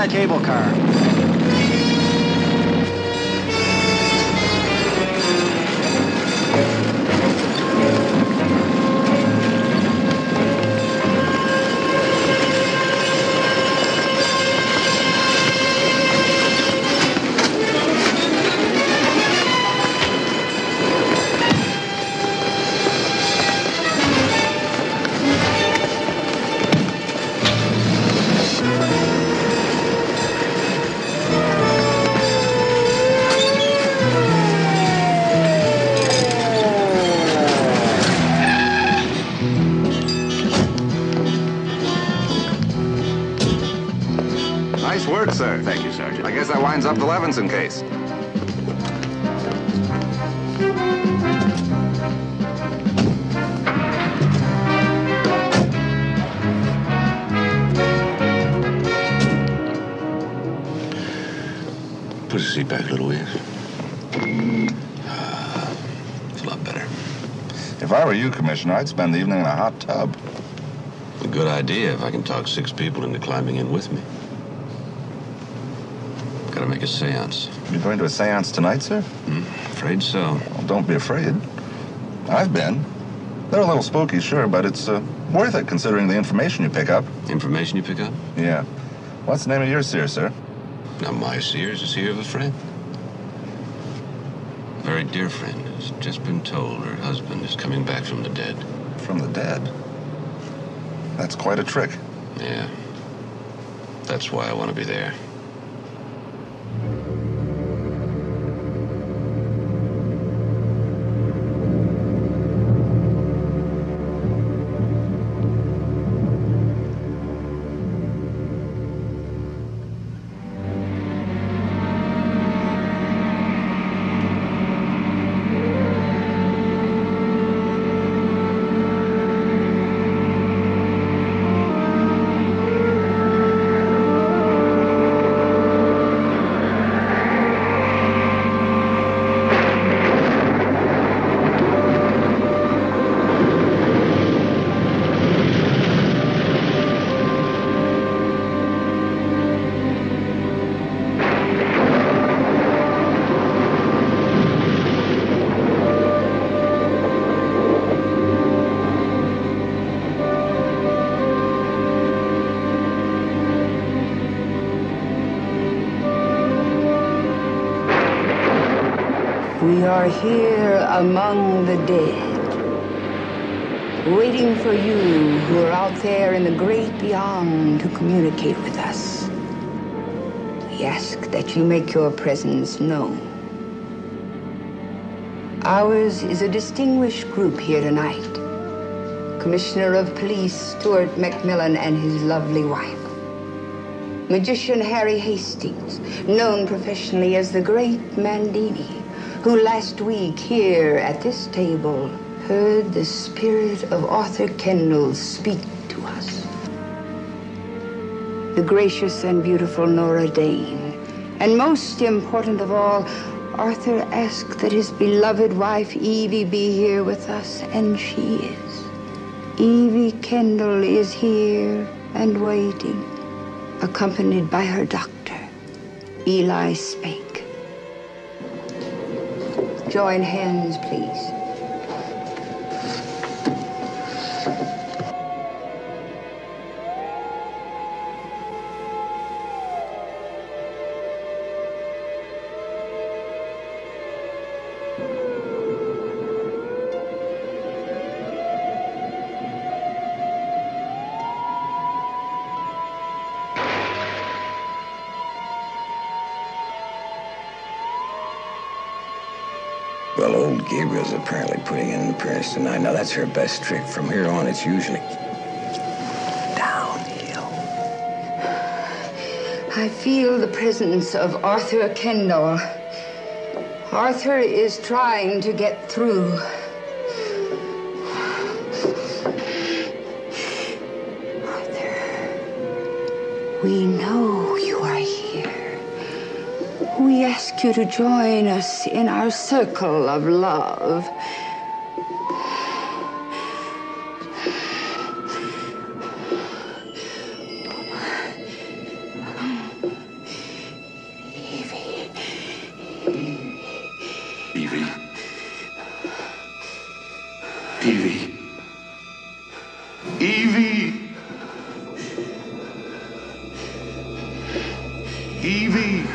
that cable car. Nice work, sir. Thank you, Sergeant. I guess that winds up the Levinson case. Put your seat back a little, will you? It's a lot better. If I were you, Commissioner, I'd spend the evening in a hot tub. A good idea if I can talk 6 people into climbing in with me. Gotta make a seance. You going to a seance tonight, sir? Afraid so. Well, don't be afraid. I've been. They're a little spooky, sure, but it's worth it considering the information you pick up. Information you pick up? Yeah. What's the name of your seer, sir? Not my seer, it's the seer of a friend. A very dear friend has just been told her husband is coming back from the dead. From the dead? That's quite a trick. Yeah. That's why I want to be there. We are here among the dead, waiting for you who are out there in the great beyond to communicate with us. We ask that you make your presence known. Ours is a distinguished group here tonight. Commissioner of Police Stuart McMillan and his lovely wife. Magician Harry Hastings, known professionally as the Great Mandini, who last week here at this table heard the spirit of Arthur Kendall speak to us. The gracious and beautiful Nora Dane. And most important of all, Arthur asked that his beloved wife Evie be here with us, and she is. Evie Kendall is here and waiting, accompanied by her doctor, Eli Spake. Join hands, please. Well, old Gabriel's apparently putting in an appearance tonight. Now, that's her best trick. From here on, it's usually downhill. I feel the presence of Arthur Kendall. Arthur is trying to get through. Arthur, we know you are here. We ask you to join us in our circle of love. Evie. Evie! Evie!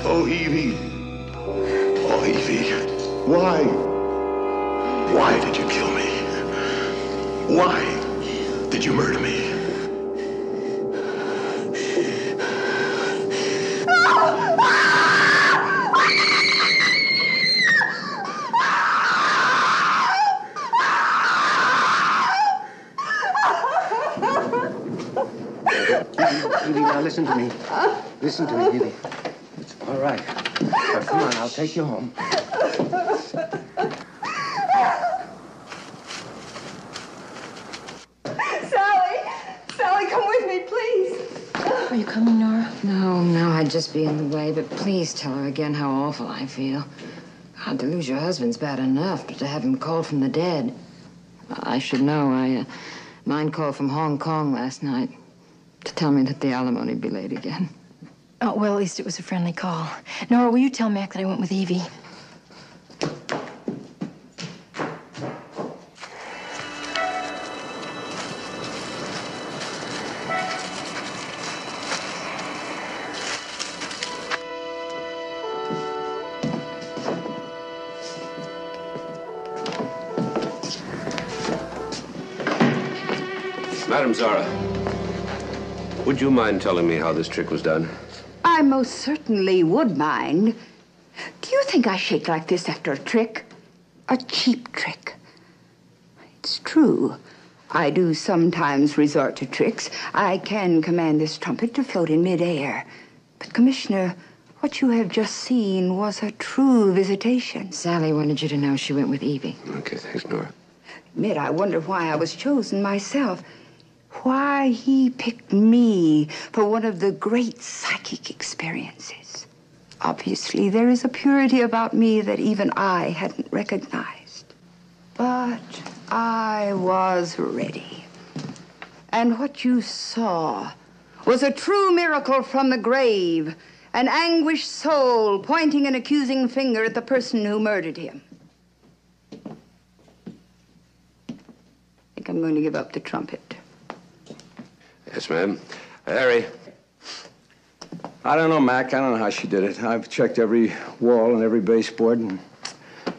Oh, Evie. Oh, Evie. Why? Why did you kill me? Why did you murder me? Evie, now listen to me. Listen to me, Evie. It's all right. Now, come on, I'll take you home. Sally, come with me, please. Are you coming, Nora? No, I'd just be in the way, but please tell her again how awful I feel. God, to lose your husband's bad enough, but to have him called from the dead. I should know. Mine called from Hong Kong last night to tell me that the alimony'd be late again. Oh, well, at least it was a friendly call. Nora, will you tell Mac that I went with Evie? Madam Zara, would you mind telling me how this trick was done? I most certainly would mind. Do you think I shake like this after a trick? A cheap trick. It's true. I do sometimes resort to tricks. I can command this trumpet to float in midair. But, Commissioner, what you have just seen was a true visitation. Sally wanted you to know she went with Evie. Okay, thanks, Nora. Admit, I wonder why I was chosen myself. Why he picked me for one of the great psychic experiences. Obviously, there is a purity about me that even I hadn't recognized. But I was ready. And what you saw was a true miracle from the grave, an anguished soul pointing an accusing finger at the person who murdered him. I think I'm going to give up the trumpet. Yes, ma'am. Harry. I don't know, Mac. I don't know how she did it. I've checked every wall and every baseboard, and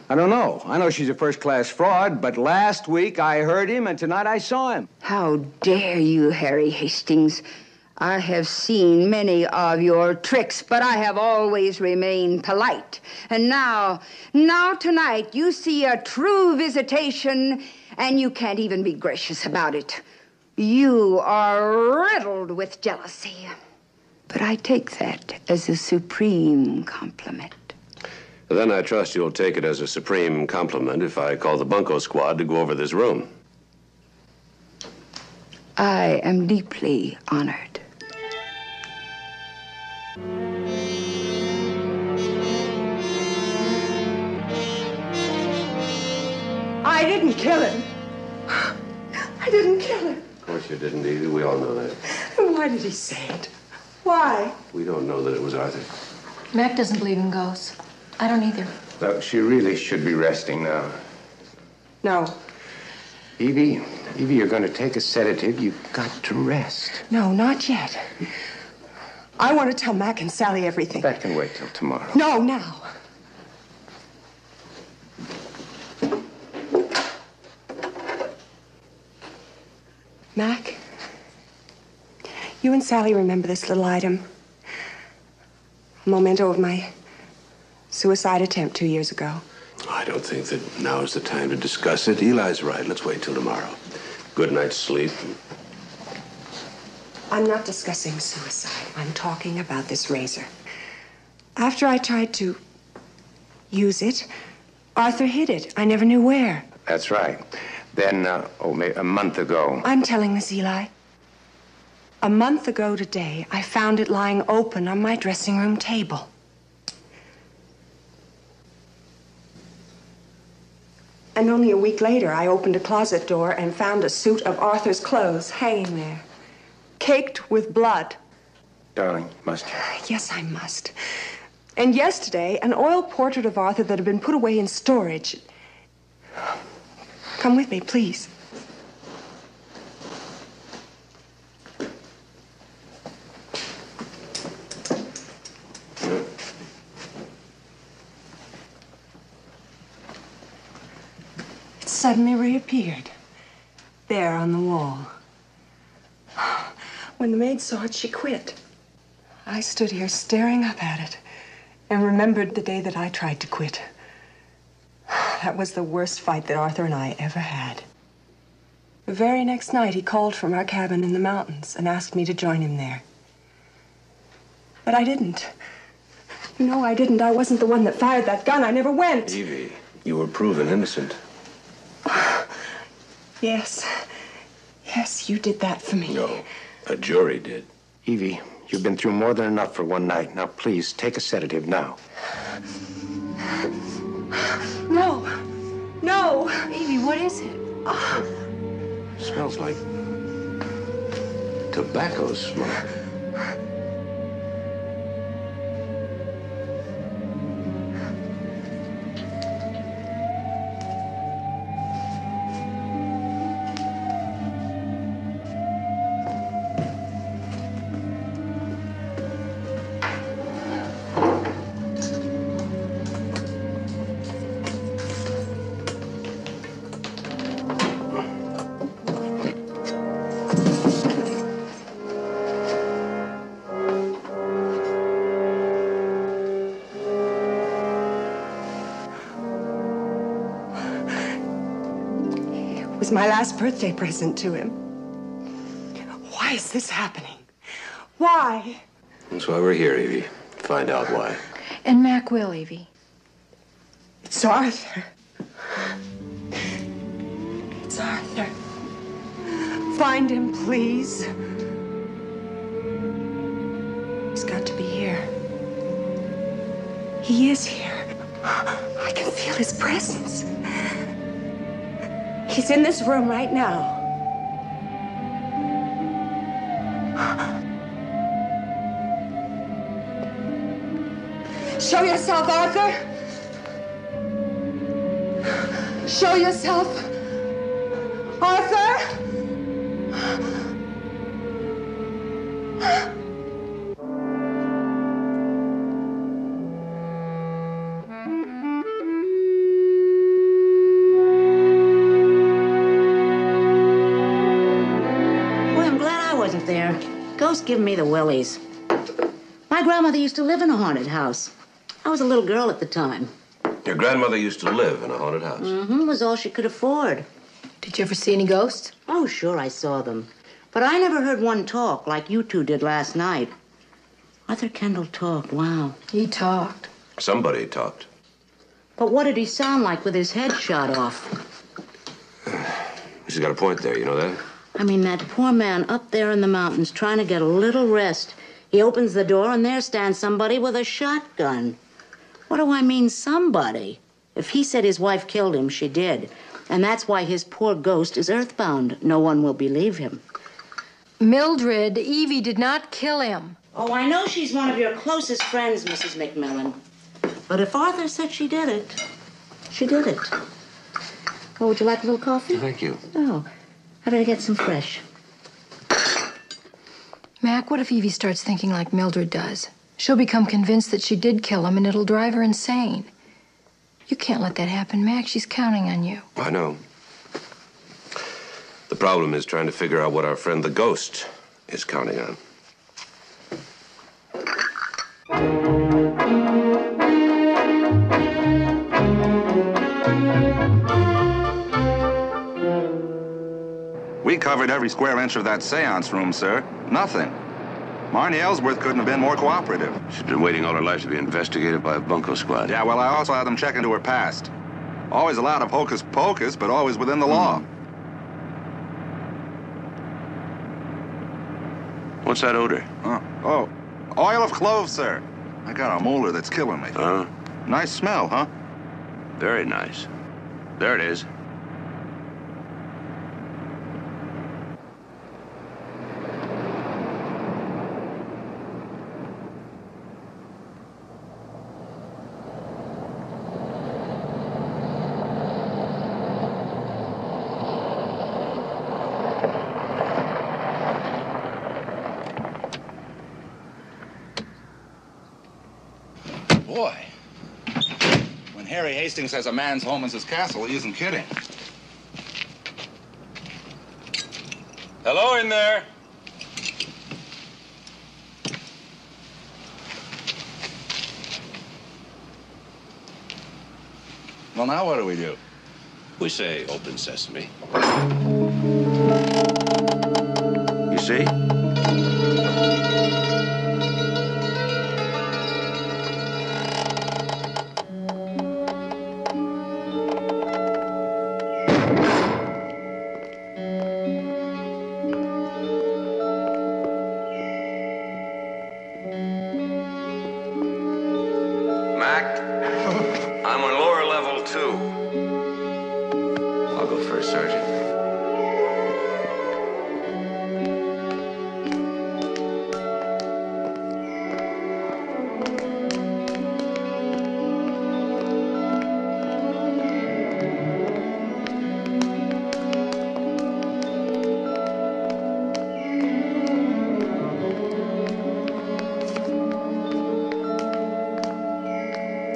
I don't know. I know she's a first-class fraud, but last week I heard him, and tonight I saw him. How dare you, Harry Hastings? I have seen many of your tricks, but I have always remained polite. And now tonight, you see a true visitation, and you can't even be gracious about it. You are riddled with jealousy. But I take that as a supreme compliment. Then I trust you'll take it as a supreme compliment if I call the bunco squad to go over this room. I am deeply honored. I didn't kill him. I didn't kill him. Of course you didn't, Evie. We all know that. Why did he say it? Why? We don't know that it was Arthur. Mac doesn't believe in ghosts. I don't either. Look, she really should be resting now. No. Evie, you're going to take a sedative. You've got to rest. No, not yet. I want to tell Mac and Sally everything. That can wait till tomorrow. No, now. Mac, you and Sally remember this little item. A memento of my suicide attempt 2 years ago. I don't think that now is the time to discuss it. Eli's right. Let's wait till tomorrow. Good night's sleep. I'm not discussing suicide. I'm talking about this razor. After I tried to use it, Arthur hid it. I never knew where. That's right. Then, maybe a month ago. I'm telling this, Eli. A month ago today, I found it lying open on my dressing room table. And only a week later, I opened a closet door and found a suit of Arthur's clothes hanging there, caked with blood. Darling, must you? Yes, I must. And yesterday, an oil portrait of Arthur that had been put away in storage. Come with me, please. It suddenly reappeared, there on the wall. When the maid saw it, she quit. I stood here staring up at it and remembered the day that I tried to quit. That was the worst fight that Arthur and I ever had. The very next night, he called from our cabin in the mountains and asked me to join him there. But I didn't. No, I didn't. I wasn't the one that fired that gun. I never went. Evie, you were proven innocent. Yes. Yes, you did that for me. No, a jury did. Evie, you've been through more than enough for one night. Now, please, take a sedative now. No. No. Evie, what is it? Smells like tobacco smoke. It was my last birthday present to him. Why is this happening? Why? That's why we're here, Evie. Find out why. And Mac will, Evie. It's Arthur. It's Arthur. Find him, please. He's got to be here. He is here. I can feel his presence. He's in this room right now. Show yourself, Arthur. Show yourself, Arthur. There. Ghost giving me the willies. My grandmother used to live in a haunted house. I was a little girl at the time. Your grandmother used to live in a haunted house? Mm-hmm. Was all she could afford. Did you ever see any ghosts? Oh, sure, I saw them. But I never heard one talk like you two did last night. Arthur Kendall talked, wow. He talked. Somebody talked. But what did he sound like with his head shot off? She's got a point there, you know that? I mean, that poor man up there in the mountains trying to get a little rest. He opens the door and there stands somebody with a shotgun. What do I mean, somebody? If he said his wife killed him, she did. And that's why his poor ghost is earthbound. No one will believe him. Mildred, Evie did not kill him. Oh, I know she's one of your closest friends, Mrs. McMillan. But if Arthur said she did it, she did it. Oh, would you like a little coffee? Thank you. Oh. I better get some fresh. Mac, what if Evie starts thinking like Mildred does? She'll become convinced that she did kill him, and it'll drive her insane. You can't let that happen, Mac. She's counting on you. I know. The problem is trying to figure out what our friend the ghost is counting on. We covered every square inch of that seance room, sir. Nothing. Marnie Ellsworth couldn't have been more cooperative. She's been waiting all her life to be investigated by a bunco squad. Yeah, well, I also had them check into her past. Always a lot of hocus pocus, but always within the law. What's that odor? Oh, oil of cloves, sir. I got a molar that's killing me. Nice smell, huh? Very nice. There it is. boy. When Harry Hastings says a man's home is his castle, he isn't kidding. Hello in there. Well, now what do we do? We say open sesame. You see? Mac, I'm on lower level 2. I'll go first, Sergeant.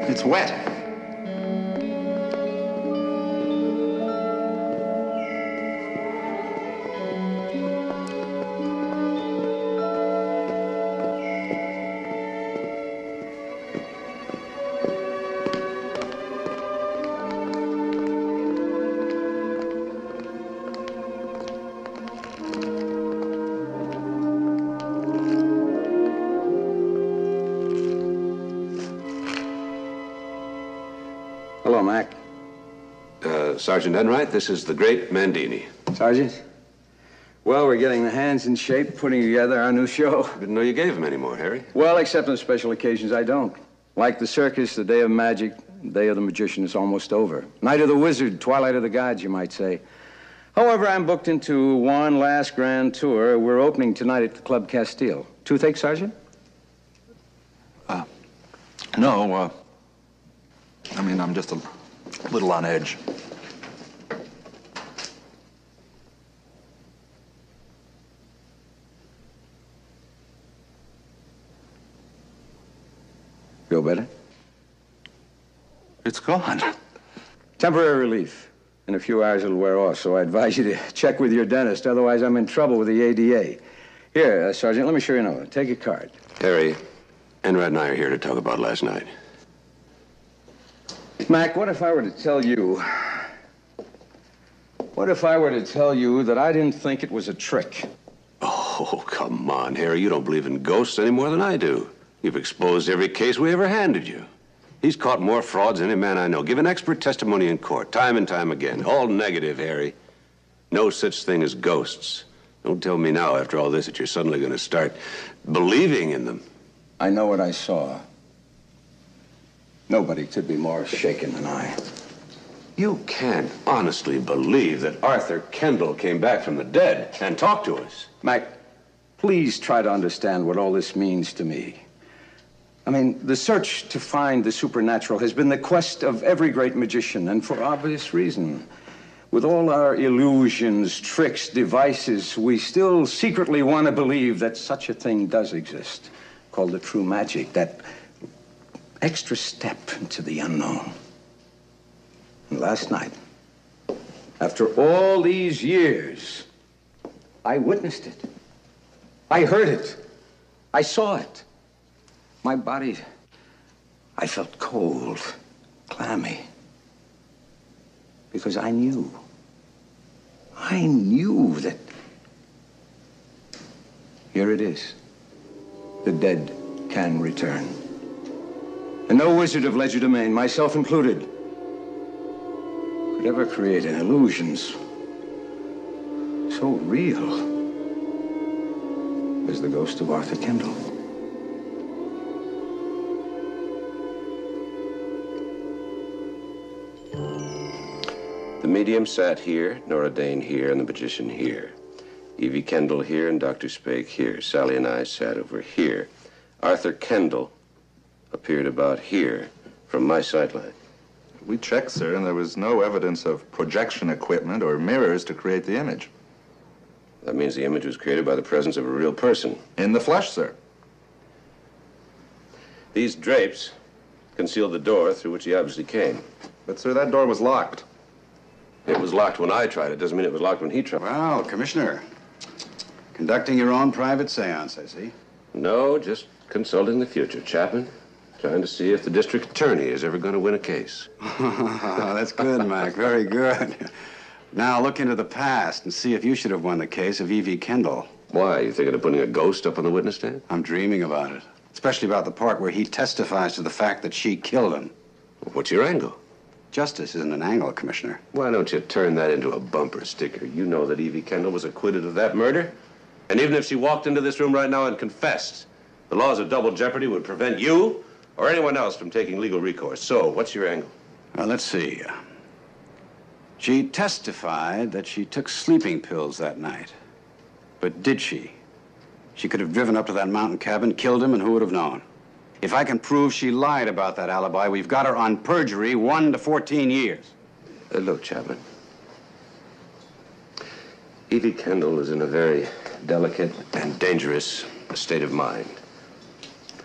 It's wet. Hello, Mac. Sergeant Enright, this is the great Mandini. Sergeant? Well, we're getting the hands in shape, putting together our new show. Didn't know you gave him any more, Harry. Well, except on special occasions, I don't. Like the circus, the day of magic, the day of the magician is almost over. Night of the wizard, twilight of the gods, you might say. However, I'm booked into one last grand tour. We're opening tonight at the Club Castile. Toothache, Sergeant? No, I mean, I'm just a little on edge. Feel better? It's gone. Temporary relief. In a few hours, it'll wear off, so I advise you to check with your dentist. Otherwise, I'm in trouble with the ADA. Here, Sergeant, let me show you another. Take a card. Harry, Enright and I are here to talk about last night. Mac, what if I were to tell you... What if I were to tell you that I didn't think it was a trick? Oh, come on, Harry. You don't believe in ghosts any more than I do. You've exposed every case we ever handed you. He's caught more frauds than any man I know. Given expert testimony in court, time and time again. All negative, Harry. No such thing as ghosts. Don't tell me now, after all this, that you're suddenly going to start believing in them. I know what I saw. Nobody could be more shaken than I. You can't honestly believe that Arthur Kendall came back from the dead and talked to us. Mac, please try to understand what all this means to me. I mean, the search to find the supernatural has been the quest of every great magician, and for obvious reason. With all our illusions, tricks, devices, we still secretly want to believe that such a thing does exist, called the true magic, that extra step into the unknown. And last night, after all these years, I witnessed it. I heard it. I saw it. My body, I felt cold, clammy. Because I knew that here it is. The dead can return. And no wizard of legerdemain, myself included, could ever create an illusion so real as the ghost of Arthur Kendall. The medium sat here, Nora Dane here, and the magician here. Evie Kendall here and Dr. Spake here. Sally and I sat over here. Arthur Kendall appeared about here from my sightline. We checked, sir, and there was no evidence of projection equipment or mirrors to create the image. That means the image was created by the presence of a real person. In the flesh, sir. These drapes concealed the door through which he obviously came. But, sir, that door was locked. It was locked when I tried it. Doesn't mean it was locked when he tried. Well, Commissioner, conducting your own private seance, I see. No, just consulting the future, Chapman. Trying to see if the district attorney is ever going to win a case. That's good, Mac. Very good. Now look into the past and see if you should have won the case of Evie Kendall. Why? You thinking of putting a ghost up on the witness stand? I'm dreaming about it. Especially about the part where he testifies to the fact that she killed him. What's your angle? Justice isn't an angle, Commissioner. Why don't you turn that into a bumper sticker? You know that Evie Kendall was acquitted of that murder. And even if she walked into this room right now and confessed, the laws of double jeopardy would prevent you or anyone else from taking legal recourse. So, what's your angle? Well, let's see. She testified that she took sleeping pills that night. But did she? She could have driven up to that mountain cabin, killed him, and who would have known? If I can prove she lied about that alibi, we've got her on perjury 1 to 14 years. Look, Chapman. Evie Kendall is in a very delicate and dangerous state of mind.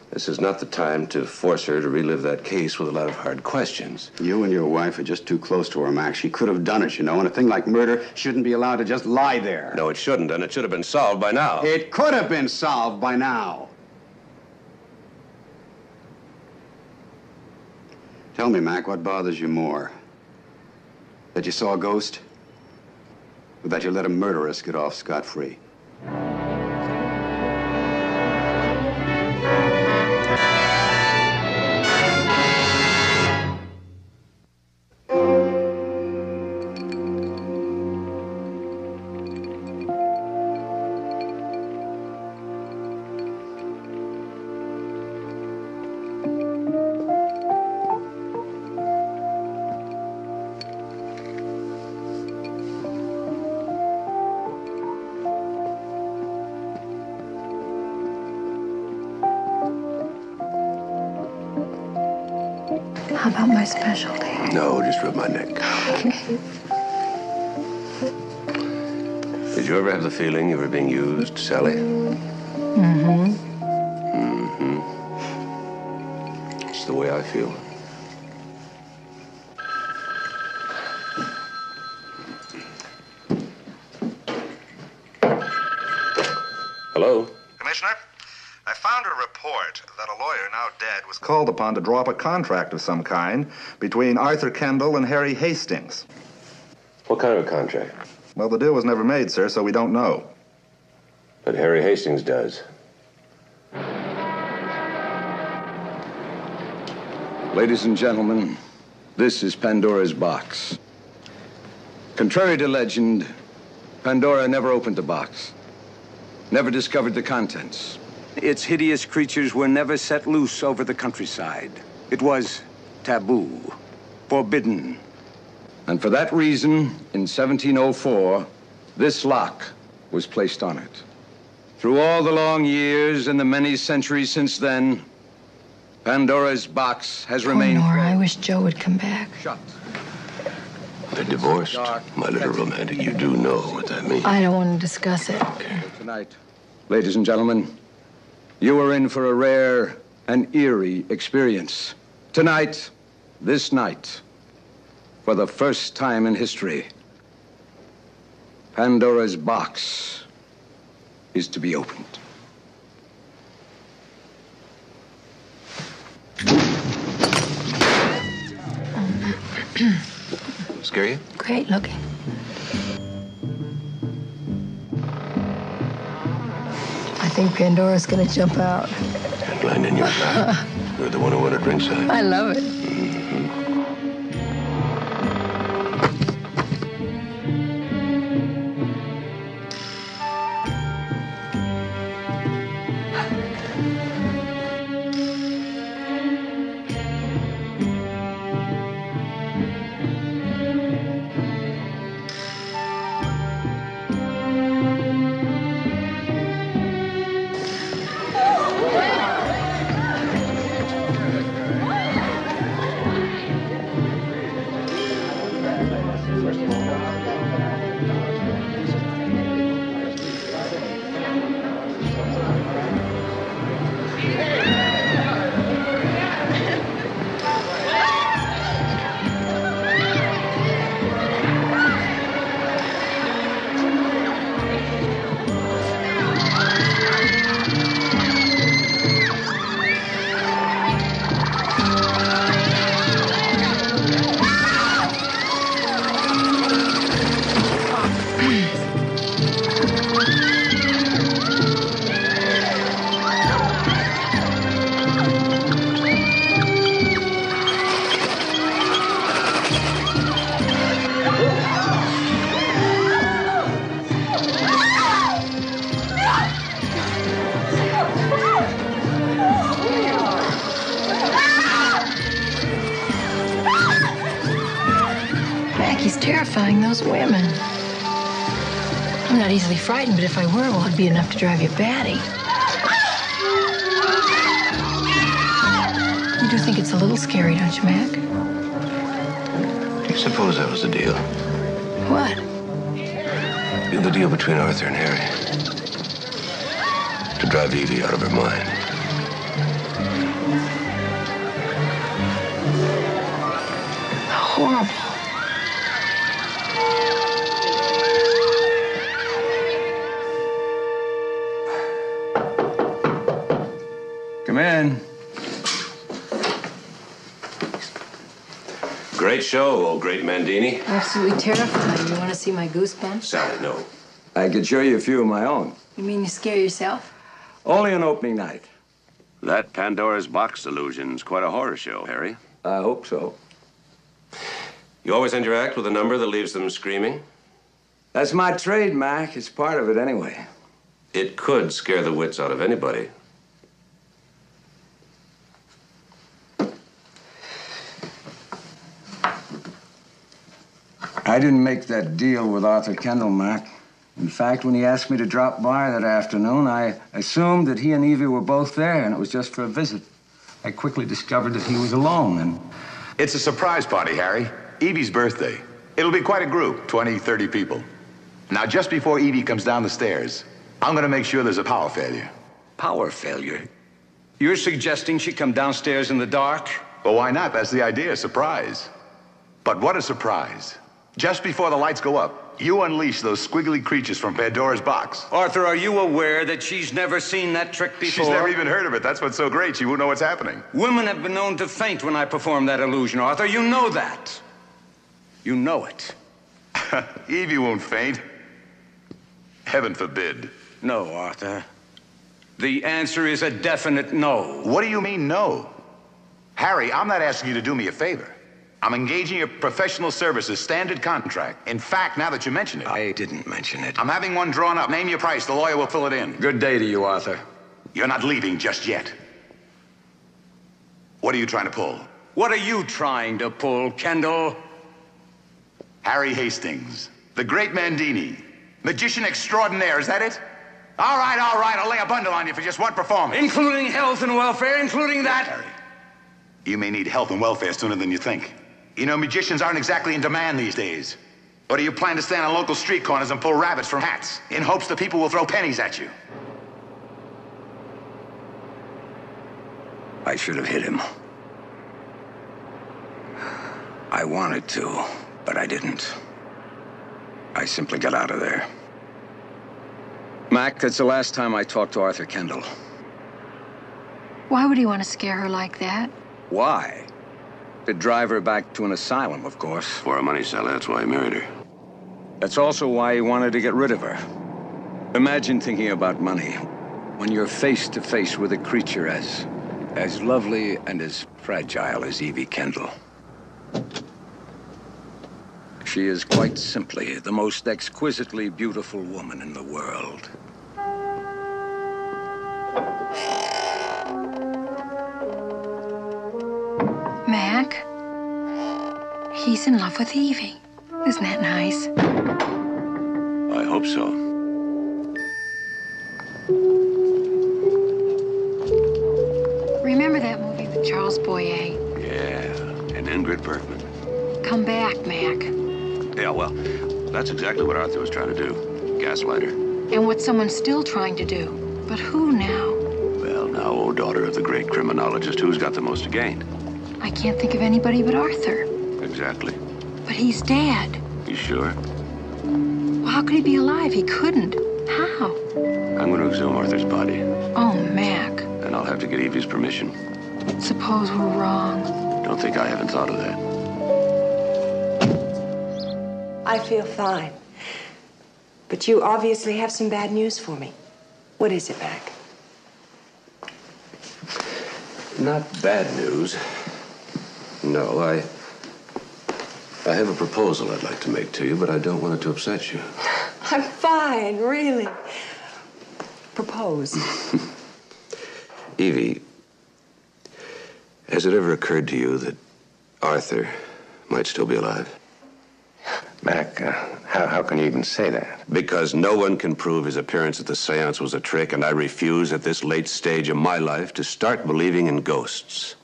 This is not the time to force her to relive that case with a lot of hard questions. You and your wife are just too close to her, Max. She could have done it, you know, and a thing like murder shouldn't be allowed to just lie there. No, it shouldn't, and it should have been solved by now. It could have been solved by now. Tell me, Mac, what bothers you more? That you saw a ghost? Or that you let a murderess get off scot-free? How about my specialty? No, just rub my neck. Okay. Did you ever have the feeling you were being used, Sally? Mm-hmm. Mm-hmm. It's the way I feel. Hello? Commissioner, I found a report that a lawyer now dead was called upon to draw up a contract of some kind between Arthur Kendall and Harry Hastings. What kind of a contract? Well, the deal was never made, sir, so we don't know. But Harry Hastings does. Ladies and gentlemen, this is Pandora's box. Contrary to legend, Pandora never opened the box, never discovered the contents. Its hideous creatures were never set loose over the countryside. It was taboo, forbidden. And for that reason, in 1704, this lock was placed on it. Through all the long years and the many centuries since then, Pandora's box has remained Nora, closed. I wish Joe would come back. Shut. They're divorced. My little romantic, you do know what that means. I don't want to discuss it. Tonight, ladies and gentlemen, you are in for a rare and eerie experience. Tonight, this night, for the first time in history, Pandora's box is to be opened. Scare you? Great looking. I think Pandora's gonna jump out. And land in your lap. You're the one who wanted ringside. I love it. Mac, he's terrifying those women. I'm not easily frightened, but if I were, well, it'd be enough to drive you batty. You do think it's a little scary, don't you, Mac? Suppose that was the deal. What? The deal between Arthur and Harry. To drive Evie out of her mind. Horrible. Come in. Great show, old great Mandini. Absolutely terrifying. You want to see my goosebumps? Sally, no. I could show you a few of my own. You mean you scare yourself? Only on opening night. That Pandora's Box illusion's quite a horror show, Harry. I hope so. You always end your act with a number that leaves them screaming? That's my trade, Mac. It's part of it anyway. It could scare the wits out of anybody. I didn't make that deal with Arthur Kendall, Mac. In fact, when he asked me to drop by that afternoon, I assumed that he and Evie were both there, and it was just for a visit. I quickly discovered that he was alone, and... It's a surprise party, Harry. Evie's birthday. It'll be quite a group, 20, 30 people. Now, just before Evie comes down the stairs, I'm gonna make sure there's a power failure. Power failure? You're suggesting she come downstairs in the dark? Well, why not? That's the idea, surprise. But what a surprise. Just before the lights go up, you unleash those squiggly creatures from Pandora's box. Arthur, are you aware that she's never seen that trick before? She's never even heard of it. That's what's so great. She won't know what's happening. Women have been known to faint when I perform that illusion, Arthur. You know that. You know it. Evie won't faint. Heaven forbid. No, Arthur. The answer is a definite no. What do you mean, no? Harry, I'm not asking you to do me a favor. I'm engaging your professional services, standard contract. In fact, now that you mention it... I didn't mention it. I'm having one drawn up. Name your price. The lawyer will fill it in. Good day to you, Arthur. You're not leaving just yet. What are you trying to pull? What are you trying to pull, Kendall? Harry Hastings, the great Mandini, magician extraordinaire, is that it? All right, I'll lay a bundle on you for just one performance. Including health and welfare, including that? Harry, you may need health and welfare sooner than you think. You know, magicians aren't exactly in demand these days. Or do you plan to stand on local street corners and pull rabbits from hats in hopes that people will throw pennies at you? I should have hit him. I wanted to, but I didn't. I simply got out of there. Mac, that's the last time I talked to Arthur Kendall. Why would he want to scare her like that? Why? To drive her back to an asylum, of course. For a money seller, that's why he married her. That's also why he wanted to get rid of her. Imagine thinking about money when you're face to face with a creature as lovely and as fragile as Evie Kendall. She is quite simply the most exquisitely beautiful woman in the world. Mac, he's in love with Evie. Isn't that nice? I hope so. Remember that movie with Charles Boyer? Yeah, and Ingrid Bergman. Come back, Mac. Yeah, well, that's exactly what Arthur was trying to do. Gaslight her. And what someone's still trying to do. But who now? Well, now, oh daughter of the great criminologist, who's got the most to gain? I can't think of anybody but Arthur. Exactly. But he's dead. You sure? Well, how could he be alive? He couldn't. How? I'm going to exhume Arthur's body. Oh, Mac. And I'll have to get Evie's permission. Suppose we're wrong. Don't think I haven't thought of that. I feel fine. But you obviously have some bad news for me. What is it, Mac? Not bad news. No, I have a proposal I'd like to make to you, but I don't want it to upset you. I'm fine, really. Propose. Evie, has it ever occurred to you that Arthur might still be alive? Mac, how can you even say that? Because no one can prove his appearance at the seance was a trick, and I refuse at this late stage of my life to start believing in ghosts.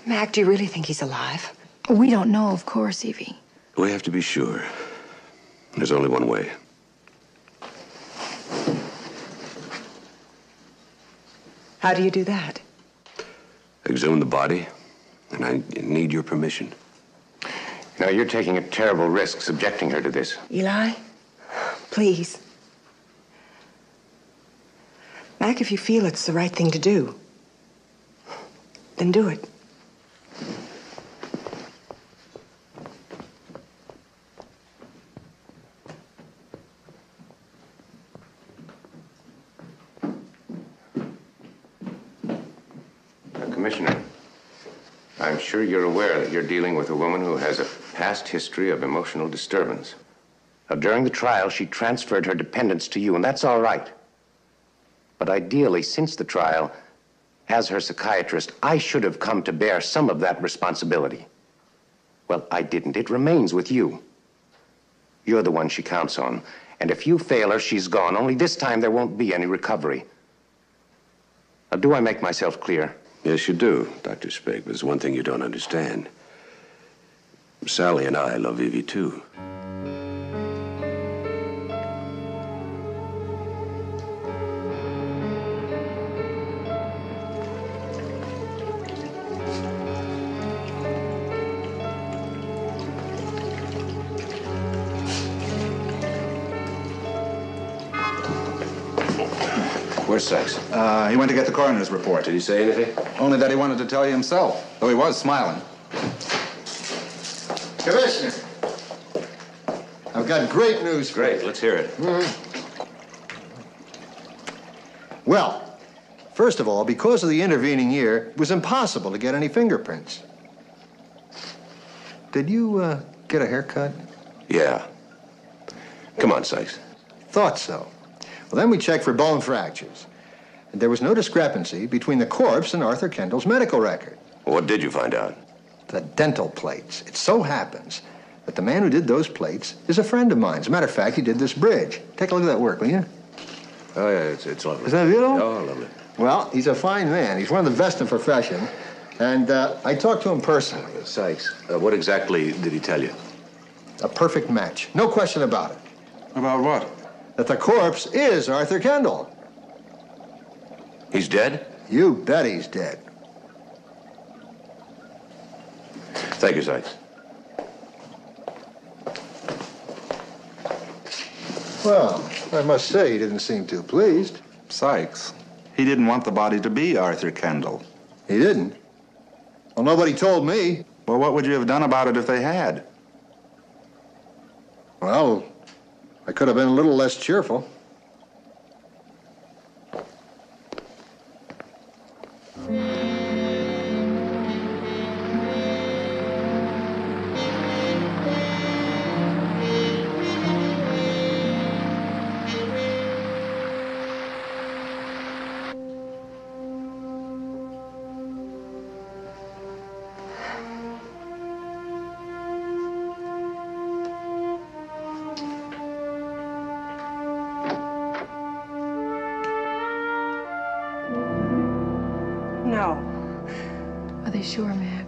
Mac, do you really think he's alive? We don't know, of course, Evie. We have to be sure. There's only one way. How do you do that? Exhume the body, and I need your permission. No, you're taking a terrible risk subjecting her to this. Eli, please. Mac, if you feel it's the right thing to do, then do it. Commissioner, I'm sure you're aware that you're dealing with a woman who has a past history of emotional disturbance. Now, during the trial, she transferred her dependence to you, and that's all right. But ideally, since the trial, as her psychiatrist, I should have come to bear some of that responsibility. Well, I didn't. It remains with you. You're the one she counts on. And if you fail her, she's gone. Only this time there won't be any recovery. Now, do I make myself clear? Yes, you do, Dr. Spake, but there's one thing you don't understand. Sally and I love Evie, too. Where's Sykes? He went to get the coroner's report. Did he say anything? Only that he wanted to tell you himself, though he was smiling. Commissioner, I've got great news for you. Great, let's hear it. Well, first of all, because of the intervening year, it was impossible to get any fingerprints. Did you get a haircut? Yeah. Come on, Sykes. Thought so. Well, then we checked for bone fractures. And there was no discrepancy between the corpse and Arthur Kendall's medical record. What did you find out? The dental plates. It so happens that the man who did those plates is a friend of mine. As a matter of fact, he did this bridge. Take a look at that work, will you? Oh, yeah, it's lovely. Is that beautiful? Oh, lovely. Well, he's a fine man. He's one of the best in the profession. And I talked to him personally. Sykes, what exactly did he tell you? A perfect match. No question about it. About what? That the corpse is Arthur Kendall. He's dead? You bet he's dead. Thank you, Sykes. Well, I must say he didn't seem too pleased. Sykes, he didn't want the body to be Arthur Kendall. He didn't? Well, nobody told me. Well, what would you have done about it if they had? Well, I could have been a little less cheerful. No. Are they sure, Mac?